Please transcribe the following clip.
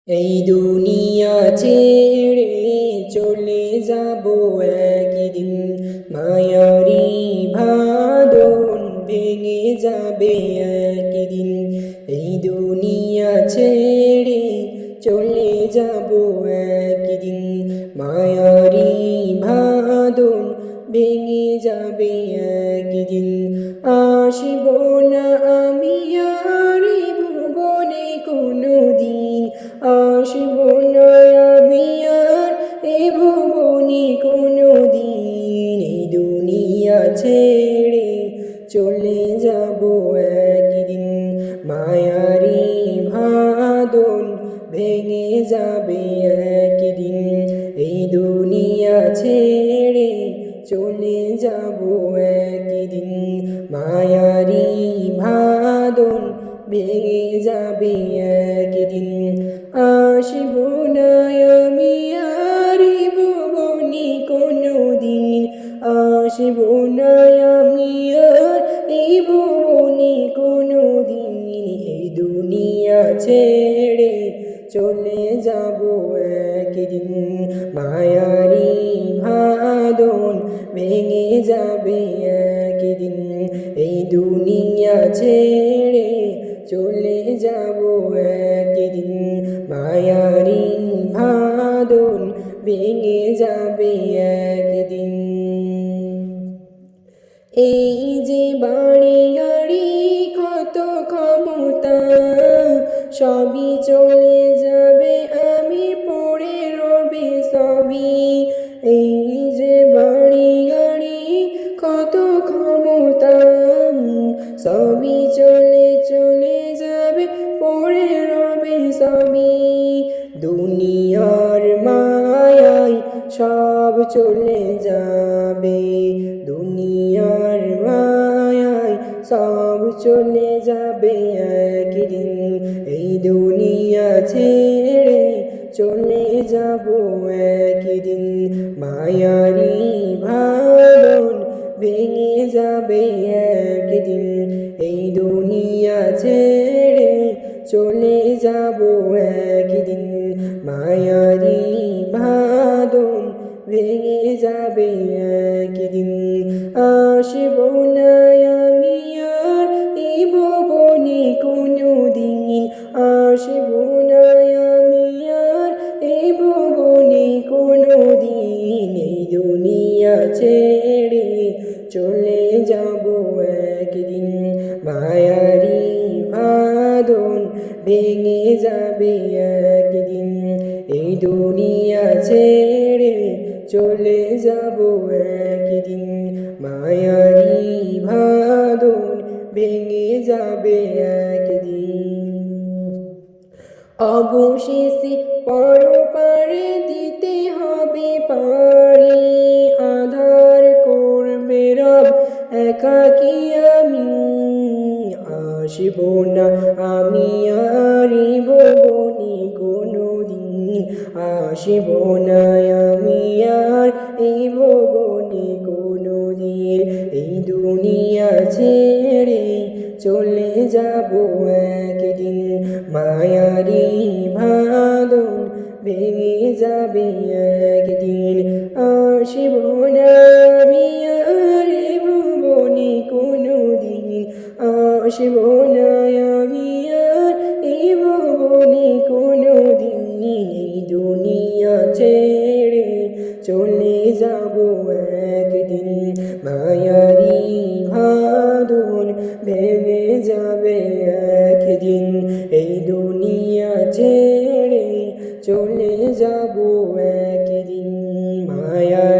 এই দুনিয়া ছেড়ে চলে যাব একদিন, মায়ারি বাঁধন ভেঙে যাবে একদিন। এই দুনিয়া ছেড়ে চলে যাব একদিন, মায়ারি বাঁধন ভেঙে যাবে একদিন। আসিব না আমি আর ভুবনে কোনো দিন, আসিব না আমি আর এ ভুবনে কোনো দিন। এই দুনিয়া ছেড়ে চলে যাব একদিন, মায়ারি বাঁধন ভেঙে যাবে একদিন। এই দুনিয়া ছেড়ে চলে যাব একদিন, মায়ারি বাঁধন ভেঙে যাবে একদিন। আসিব না আমি আর ভুবনে কোনো দিন, আসিব না আমি আর এই ভুবনে কোনো দিন। এই দুনিয়া ছেড়ে চলে যাব একদিন, মায়ারি বাঁধন ভেঙে যাবে একদিন। এই দুনিয়া ছেড়ে চলে যাব একদিন, মায়ারি বাঁধন ভেঙে যাবে একদিন। এই যে বাড়ি গাড়ি কত ক্ষমতা, সবই চলে যাবে আমি পড়ে রবে সবই। এই যে বাড়ি গাড়ি কত ক্ষমতা, সবই চলে যাবে পড়ে রবে সবই। দুনিয়ার মায়ায় সব চলে যাবে, দুনিয়ার মায়ায় সব চলে যাবে একদিন। এই দুনিয়া ছেড়ে চলে যাব একদিন, মায়ারি বাঁধন ভেঙে যাবে একদিন। এই দুনিয়া ছেড়ে চলে যাব একদিন, মায়ারি বাঁধন ভেঙে যাবে একদিন। আসিব না আমি আর এই ভুবনে কোনো দিন, আসিব না আমি আর এই ভুবনে কোনো দিন। এই দুনিয়া ছেড়ে চলে যাব একদিন, মায়ারি বাঁধন ভেঙে যাবে একদিন। এই দুনিয়া ছেড়ে চলে যাব একদিন, মায়ারি বাঁধন ভেঙে যাবে একদিন। অবশেষে পরপারে দিতে হবে পারি, আধার করবে রব একাকী আমি। আসিব না আমি আর ভুবনে কোনো দিন, আসিব না আমি আর এই ভুবনে কোনো দিন। এই দুনিয়া ছেড়ে চলে যাব একদিন, মায়ারি বাঁধন ভেঙে যাবে একদিন। আসিব না আমি আর ভুবনে কোনো দিন, আসিব না আমি আর এই ভুবনে কোনো দিন। এই দুনিয়া ছেড়ে চলে যাব একদিন, মায়ারি বাঁধন ভেঙে যাবে একদিন। এই দুনিয়া ছেড়ে চলে যাব একদিন, মায়া